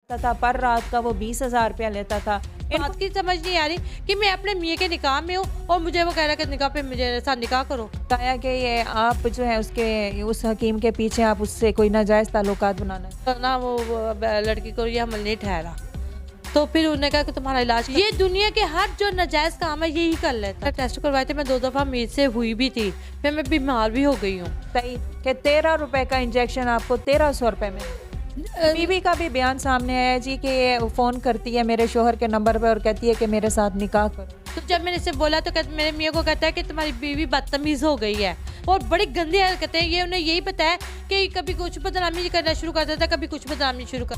था, पर रात का वो 20,000 रुपया लेता था। बात की समझ नहीं आ रही कि मैं अपने मियाँ के निकाह में हूँ और मुझे वो कह रहा है कि निकाह पे मुझे साथ निकाह करो। बताया कि ये आप जो है उसके उस हकीम के पीछे आप उससे कोई नाजायज़ ताल्लुकात बनाना। तो ना वो लड़की को ये हमल नहीं ठहरा, तो फिर उन्होंने कहा कि तुम्हारा इलाज ये दुनिया के हर जो नाजायज़ काम है यही कर लेता है। टेस्ट करवाए थे, मैं 2 दफ़ा मीर से हुई भी थी, फिर मैं बीमार भी हो गई हूँ। सही कि 13 रुपए का इंजेक्शन आपको 1300 रुपए में। बीवी का भी बयान सामने आया जी कि ये फ़ोन करती है मेरे शोहर के नंबर पे और कहती है कि मेरे साथ निकाह करो। तो जब मैंने इसे बोला तो मेरे मियाँ को कहता है कि तुम्हारी बीवी बदतमीज़ हो गई है और बड़ी गंदी हरकतें। ये उन्हें यही पता है कि कभी कुछ बदनामी करना शुरू कर देता है, कभी कुछ बदनामी शुरू कर।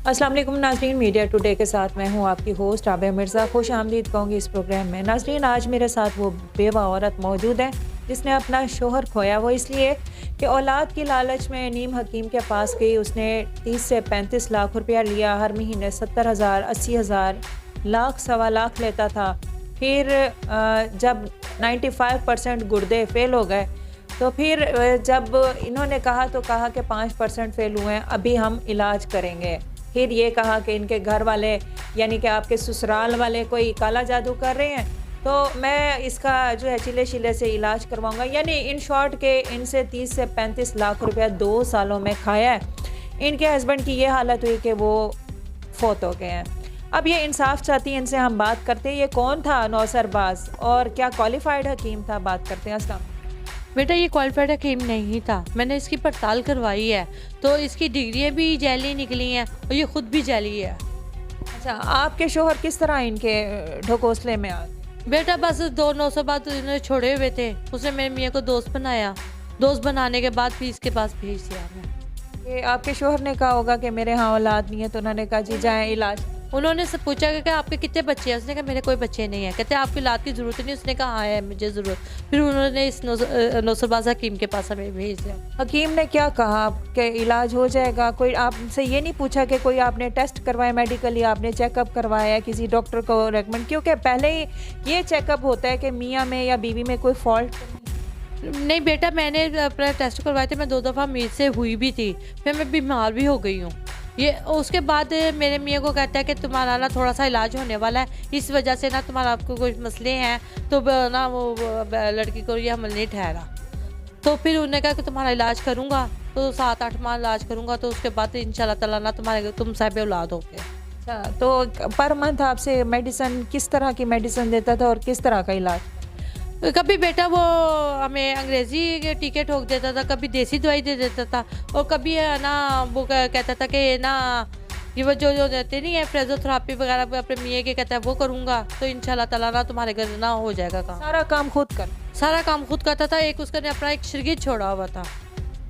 अस्सलाम वालेकुम नाज़रीन, मीडिया टुडे के साथ मैं हूं आपकी होस्ट आबिया मिर्ज़ा। खुश आमदीद कहूँगी इस प्रोग्राम में। नाज़रीन, आज मेरे साथ वो बेवा औरत मौजूद है जिसने अपना शोहर खोया। वो इसलिए कि औलाद की लालच में नीम हकीम के पास गई। उसने 30 से 35 लाख रुपया लिया। हर महीने 70,000, 80,000, लाख, सवा लाख लेता था। फिर जब 95% गुर्दे फेल हो गए तो फिर जब इन्होंने कहा तो कहा कि 5% फेल हुए हैं, अभी हम इलाज करेंगे। फिर ये कहा कि इनके घर वाले यानी कि आपके ससुराल वाले कोई काला जादू कर रहे हैं, तो मैं इसका जो है चिले शिले से इलाज करवाऊंगा। यानी इन शॉर्ट के इनसे 30 से 35 लाख रुपया 2 सालों में खाया है। इनके हस्बैंड की ये हालत हुई कि वो फोत हो गए हैं। अब ये इंसाफ चाहती हैं, इनसे हम बात करते हैं। ये कौन था नौसरबाज और क्या क्वालिफाइड हकीम था, बात करते हैं। अस्सलाम। बेटा, ये क्वालिफाइड हकीम नहीं था, मैंने इसकी पड़ताल करवाई है तो इसकी डिग्रियाँ भी जैली निकली हैं और ये खुद भी जैली है। अच्छा, आपके शोहर किस तरह इनके ढकोसले में आ गए? बेटा बस 2-900 बाद इन्होंने छोड़े हुए थे, उसने मेरे मियाँ को दोस्त बनाया, दोस्त बनाने के बाद फिर इसके पास भेज दिया मैं। ये आपके शोहर ने कहा होगा कि मेरे यहाँ औलाद नहीं है, तो उन्होंने कहा जी जाएं इलाज। उन्होंने से पूछा कि आपके कितने बच्चे हैं, उसने कहा मेरे कोई बच्चे नहीं है। कहते आपकी औलाद की ज़रूरत नहीं, उसने कहा हाँ है मुझे ज़रूरत। फिर उन्होंने इस नौसरबाज हकीम के पास हमें भेज दिया। हकीम ने क्या कहा कि इलाज हो जाएगा? कोई आपसे ये नहीं पूछा कि कोई आपने टेस्ट करवाया मेडिकली, आपने चेकअप करवाया किसी डॉक्टर को रेकमेंड? क्योंकि पहले ही ये चेकअप होता है कि मियाँ में या बीवी में कोई फॉल्ट नहीं बेटा, मैंने अपना टेस्ट करवाए थे, मैं 2 दफ़ा मीर से हुई भी थी, फिर मैं बीमार भी हो गई हूँ। ये उसके बाद मेरे मियाँ को कहता है कि तुम्हारा ना थोड़ा सा इलाज होने वाला है, इस वजह से ना तुम्हारा आपको कुछ मसले हैं, तो ना वो लड़की को ये हमल नहीं ठहरा। तो फिर उन्होंने कहा कि तुम्हारा इलाज करूँगा, तो 7-8 माह इलाज करूँगा, तो उसके बाद इंशाल्लाह ताला ना तुम साहिब औलाद हो गए। अच्छा, तो पर मंथ आपसे मेडिसिन किस तरह की मेडिसिन देता था और किस तरह का इलाज? कभी बेटा वो हमें अंग्रेज़ी के टीके ठोक देता था, कभी देसी दवाई दे देता था, और कभी है ना वो कहता था कि ना ये वो जो देते नहीं है फिजियोथेरेपी वगैरह अपने मियाँ के, कहता है वो करूँगा तो इंशाल्लाह ताला ना तुम्हारे घर ना हो जाएगा काम। सारा काम खुद कर? सारा काम खुद करता था। एक उसका ने अपना एक शागिर्द छोड़ा हुआ था,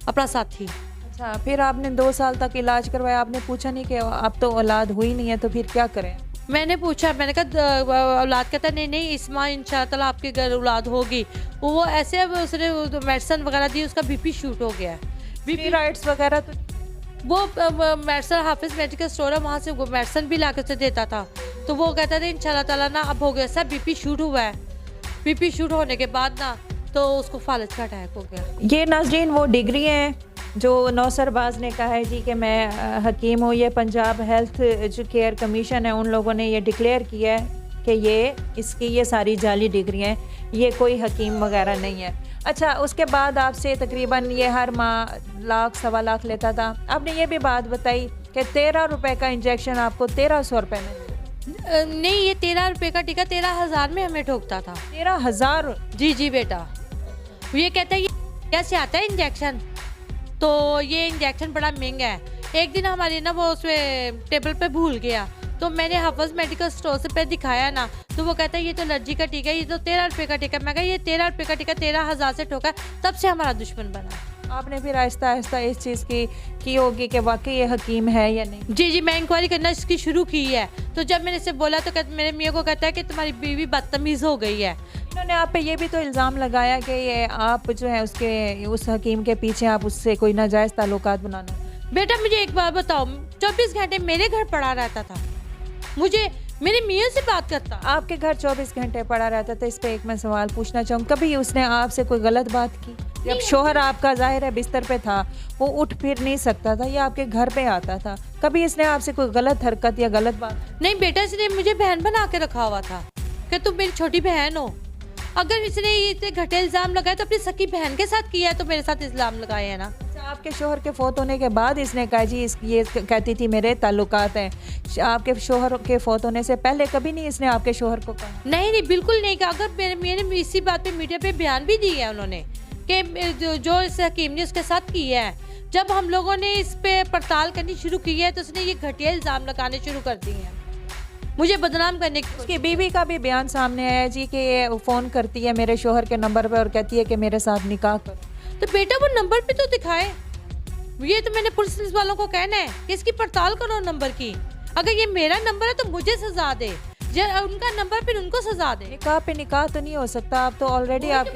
अपना साथी। अच्छा, फिर आपने 2 साल तक इलाज करवाया, आपने पूछा नहीं कि अब तो औलाद हुई नहीं है तो फिर क्या करें? मैंने पूछा, मैंने कहा औलाद, कहता नहीं नहीं इस माह इंशाल्लाह ताला आपके घर औलाद होगी। वो ऐसे अब उसने मेडिसिन वगैरह दी, उसका बीपी शूट हो गया है। बीपी राइट्स वगैरह तो वो मेडिसिन हाफिज़ मेडिकल स्टोर है, वहाँ से वो मेडिसिन भी ला कर से देता था, तो वो कहता था इंशाल्लाह ताला ना अब हो गया सब, बीपी शूट हुआ है। बीपी शूट होने के बाद ना तो उसको फालज का अटैक हो गया। ये नाज़रीन वो डिग्री हैं जो नौसरबाज ने कहा है जी कि मैं हकीम हूँ। ये पंजाब हेल्थ केयर कमीशन है, उन लोगों ने ये डिक्लेयर किया है कि ये सारी जाली डिग्री हैं, ये कोई हकीम वगैरह नहीं है। अच्छा, उसके बाद आपसे तकरीबन ये हर माह लाख, सवा लाख लेता था। आपने ये भी बात बताई कि 13 रुपए का इंजेक्शन आपको 1300 रुपये में। नहीं, ये 13 रुपये का टीका 13,000 में हमें ठोकता था। 13,000? जी जी बेटा, ये कहता है ये कैसे आता है इंजेक्शन, तो ये इंजेक्शन बड़ा महंगा है। एक दिन हमारी ना वो उसमें टेबल पे भूल गया, तो मैंने हाफिज़ मेडिकल स्टोर से पे दिखाया ना, तो वो कहता है ये तो एलर्जी का टीका है, ये तो 13 रुपये का टीका। मैं कहा ये 13 रुपये का टीका 13,000 से ठोका, तब से हमारा दुश्मन बना। आपने फिर आहिस्ता आहिस्ता इस चीज़ की होगी कि वाकई ये हकीम है या नहीं? जी जी, मैं इंक्वायरी करना इसकी शुरू की है। तो जब मैंने इसे बोला तो मेरे मियाँ को कहता है कि तुम्हारी बीवी बदतमीज़ हो गई है। इन्होंने आप पे ये भी तो इल्ज़ाम लगाया कि ये आप जो है उस हकीम के पीछे आप उससे कोई नाजायज़ ताल्लुकात बनाना। बेटा मुझे एक बात बताओ, 24 घंटे मेरे घर पड़ा रहता था, मुझे मेरे मियाँ से बात करता। आपके घर 24 घंटे पड़ा रहता था। इस पे एक मैं सवाल पूछना चाहूँ, कभी उसने आपसे कोई गलत बात की? जब शोहर आपका जाहिर है बिस्तर पे था, वो उठ फिर नहीं सकता था या आपके घर पे आता था, कभी इसने आपसे कोई गलत हरकत या गलत बात? नहीं बेटा, इसने मुझे बहन बना के रखा हुआ था कि तुम मेरी छोटी बहन हो। अगर इसने इतने घटे इल्जाम लगाए तो अपनी सकी बहन के साथ किया है, तो मेरे साथ इल्जाम लगाए है ना। आपके शोहर के फोत होने के बाद इसने कहा जी ये कहती थी मेरे ताल्लुकात हैं। आपके शोहर के फोत होने से पहले कभी नहीं इसने आपके शोहर को कहा? नहीं, बिल्कुल नहीं कहा। अगर मैंने इसी बात पे मीडिया पे बयान भी दिया है उन्होंने कि जो इस हकीम ने उसके साथ किया है। जब हम लोगों ने इस पे पड़ताल करनी शुरू की है तो उसने ये घटिया इल्जाम लगाने शुरू कर दिए हैं, मुझे बदनाम करने की। उसकी बीवी का भी बयान सामने आया जी कि ये फ़ोन करती है मेरे शोहर के नंबर पे और कहती है कि मेरे साथ निकाह करो। तो बेटा वो नंबर पे तो दिखाए। ये तो मैंने पुलिस वालों को कहना है कि इसकी पड़ताल करो नंबर की। अगर ये मेरा नंबर है तो मुझे सजा दे, उनका नंबर फिर उनको सजा दे। निकाह पे निकाह तो नहीं हो सकता, आप तो ऑलरेडी आप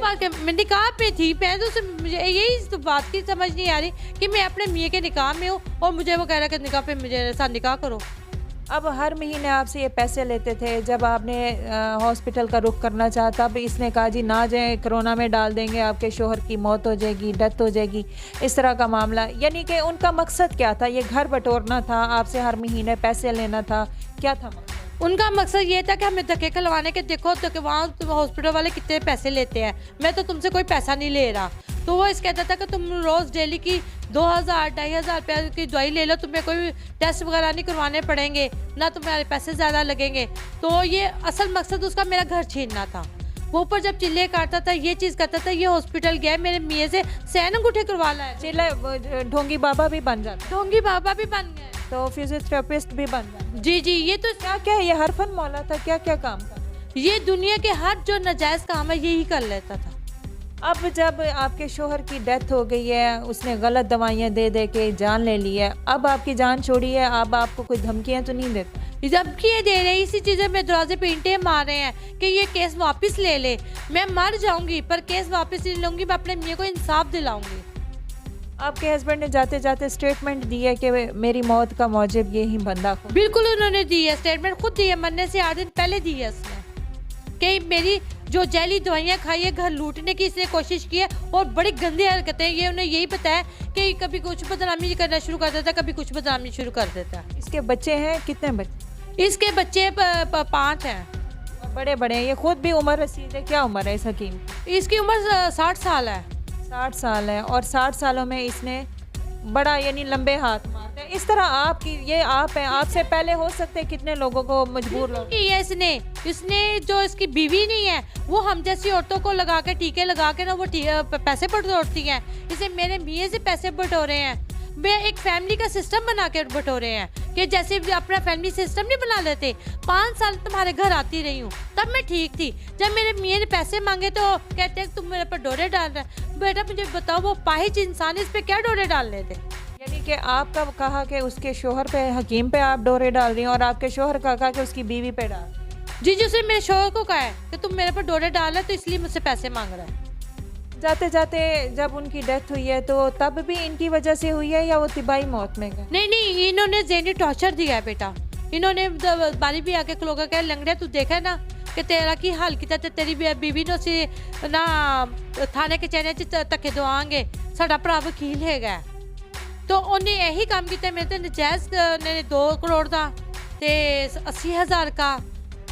मैं निकाह पे थी। मैं तो मुझे यही तो बात की समझ नहीं आ रही कि मैं अपने मियाँ के निकाह में हूँ और मुझे वो कह रहा है कि निकाह पे मुझे साथ निकाह करो। अब हर महीने आपसे ये पैसे लेते थे। जब आपने हॉस्पिटल का रुख करना चाहा तब इसने कहा जी ना जाए, कोरोना में डाल देंगे, आपके शोहर की मौत हो जाएगी, डेथ हो जाएगी, इस तरह का मामला। यानी कि उनका मकसद क्या था? ये घर बटोरना था, आपसे हर महीने पैसे लेना था, क्या था? उनका मकसद ये था कि हमें धक्के खिलवाने के, देखो तो वहाँ हॉस्पिटल वाले कितने पैसे लेते हैं, मैं तो तुमसे कोई पैसा नहीं ले रहा। तो वो इस कहता था कि तुम रोज़ डेली की 2000-2500 रुपये की दवाई ले लो, तुम्हें कोई टेस्ट वगैरह नहीं करवाने पड़ेंगे, ना तुम्हारे पैसे ज़्यादा लगेंगे। तो ये असल मकसद उसका मेरा घर छीनना था। वो ऊपर जब चिल्ले काटता था, ये चीज़ करता था, ये हॉस्पिटल गया मेरे मियाँ से सैन अंगूठे करवा लाए। चिल्ले ढोंगी बाबा भी बन जाता, ढोंगी बाबा भी बन गए, तो फिजियोथेरेपिस्ट भी बन जाता। जी जी। ये तो क्या क्या ये हरफन मौला था, क्या क्या काम था? ये दुनिया के हर जो नाजायज़ काम है यही कर लेता था। अब जब आपके शोहर की डेथ हो गई है, उसने गलत दवाइयाँ दे दे के जान ले ली है, अब आपकी जान छोड़ी है, अब आपको कोई धमकियाँ तो नहीं देता? धमकियाँ दे रहे हैं, इसी चीज़ें में दरवाजे पे ईंटें मार रहे हैं कि ये केस वापस ले ले। मैं मर जाऊंगी पर केस वापस नहीं लूंगी, मैं अपने मियाँ को इंसाफ दिलाऊंगी। आपके हस्बैंड ने जाते जाते स्टेटमेंट दी है कि मेरी मौत का मौजिब यही बंदा को? बिल्कुल उन्होंने दी है, स्टेटमेंट खुद दी है, मरने से 8 दिन पहले दी है उसने कि मेरी जो जैली दवाइयाँ खाई है, घर लूटने की इसने कोशिश की है और बड़ी गंदी हरकतें। ये उन्हें यही बताया कि कभी कुछ बदनामी करना शुरू कर देता है, कभी कुछ बदनामी शुरू कर देता है। इसके बच्चे हैं? कितने बच्चे? इसके बच्चे 5 हैं। बड़े बड़े हैं? ये खुद भी उम्र रसीद है? क्या उम्र है इस हकीम? इसकी उम्र 60 साल है। 60 साल है और 60 सालों में इसने बड़ा यानी लंबे हाथ मारते हैं। इस तरह आपकी ये आप हैं, आपसे पहले हो सकते हैं कितने लोगों को मजबूर लोग किया इसने जो इसकी बीवी नहीं है वो हम जैसी औरतों को लगा के टीके लगा के ना वो पैसे बटोरती हैं। इसे मेरे मियाँ से पैसे बटोरे हैं। मैं एक फैमिली का सिस्टम बना के बटोरे हैं कि जैसे अपना फैमिली सिस्टम नहीं बना लेते। 5 साल तुम्हारे घर आती रही हूँ, तब मैं ठीक थी। जब मेरे मियाँ ने पैसे मांगे तो कहते हैं तुम मेरे पर डोरे डाल रहे। बेटा मुझे बताओ, वो पाहिज इंसान इस पे क्या डोरे डाल रहे थे? यानी कि आपका कहा कि उसके शोहर पे, हकीम पे आप डोरे डाल रही हैं और आपके शोहर का कहा कि उसकी बीवी पे डाल। जी जी, उसने मेरे शोहर को कहा है कि तुम मेरे पर डोरे डाल रहे तो इसलिए मुझसे पैसे मांग रहा है। जाते जाते जब उनकी डेथ हुई है तो तब भी इनकी वजह से हुई है या वो तिबाई मौत में गए? नहीं, इन्होंने ज़हनी टॉर्चर दिया है बेटा। इन्होंने बारी भी आके लोगों कह लंगड़े तू देखा ना कि तेरा की हाल किया, तेरी बीवी ने उसे ना थाने के चैने धक्के दवांगे, साडा भरा वकील है। तो उन्हें यही काम किया। मेरे तो नजायज़ ने 2 करोड़ का 80,000 का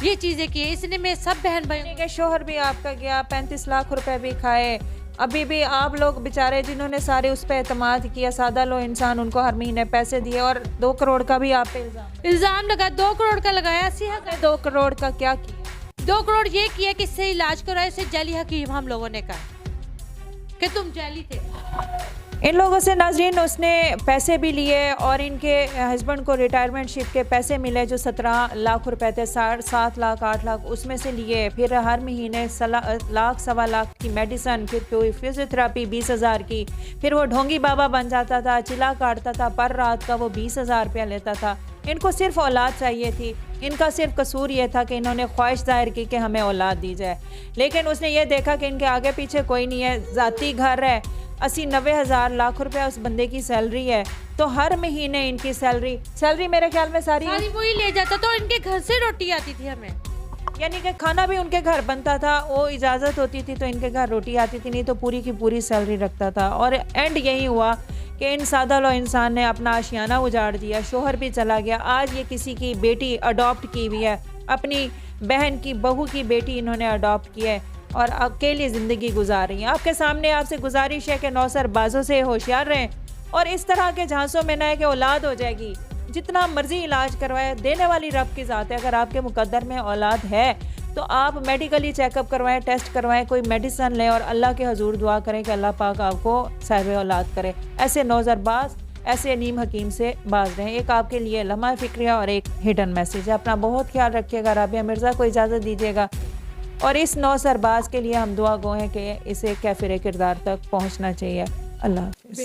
ये चीज़ें की। इसने मेरे सब बहन भाई के शोहर भी आपका गया, 35 लाख रुपए भी खाए। अभी भी आप लोग बेचारे जिन्होंने सारे उस पर एतमाद किया, सादा लो इंसान, उनको हर महीने पैसे दिए और 2 करोड़ का भी आप पे इल्ज़ाम लगा। 2 करोड़ का लगाया, 80,000। 2 करोड़ का क्या किया? 2 करोड़ ये किया कि इससे इलाज कराया। इसे जैली हकीम हम लोगों ने कहा कि तुम जैली थे। इन लोगों से नाज़रीन उसने पैसे भी लिए और इनके हस्बैंड को रिटायरमेंट शीट के पैसे मिले जो 17 लाख रुपए थे, 7 लाख 8 लाख उसमें से लिए। फिर हर महीने लाख सवा लाख की मेडिसन, फिर कोई फिजियोथेरेपी 20,000 की। फिर वो ढोंगी बाबा बन जाता था, चिल्ला काटता था, पर रात का वो 20,000 रुपया लेता था। इनको सिर्फ औलाद चाहिए थी। इनका सिर्फ कसूर ये था कि इन्होंने ख्वाहिश जाहिर की कि हमें औलाद दी जाए। लेकिन उसने ये देखा कि इनके आगे पीछे कोई नहीं है, ज़ाती घर है, 80-90 हज़ार लाख रुपया उस बंदे की सैलरी है, तो हर महीने इनकी सैलरी मेरे ख्याल में सारी वही ले जाता, तो इनके घर से रोटी आती थी हमें। यानी कि खाना भी उनके घर बनता था, वो इजाज़त होती थी तो इनके घर रोटी आती थी, नहीं तो पूरी की पूरी सैलरी रखता था। और एंड यही हुआ कि इन सादा लो इंसान ने अपना आशियाना उजाड़ दिया, शोहर भी चला गया। आज ये किसी की बेटी अडॉप्ट की हुई है, अपनी बहन की बहू की बेटी इन्होंने अडॉप्ट की है और अकेली ज़िंदगी गुजार रही हैं। आपके सामने आपसे गुजारिश है कि नौसर बाजों से होशियार रहें और इस तरह के झांसों में न है कि औलाद हो जाएगी। जितना मर्जी इलाज करवाए, देने वाली रब की ज़ात है। अगर आपके मुकद्दर में औलाद है तो आप मेडिकली चेकअप करवाएं, टेस्ट करवाएं, कोई मेडिसिन लें और अल्लाह के हजूर दुआ करें कि अल्लाह पाक आपको साहिब औलाद करे। ऐसे नौजरबाज, ऐसे नीम हकीम से बाज रहें। एक आपके लिए लम्हा फिक्रिया और एक हिडन मैसेज है। अपना बहुत ख्याल रखिएगा। राबिया मिर्ज़ा को इजाज़त दीजिएगा और इस नौसरबाज के लिए हम दुआ गो हैं कि इसे कैफिर किरदार तक पहुँचना चाहिए। अल्लाह हाफ़िज़।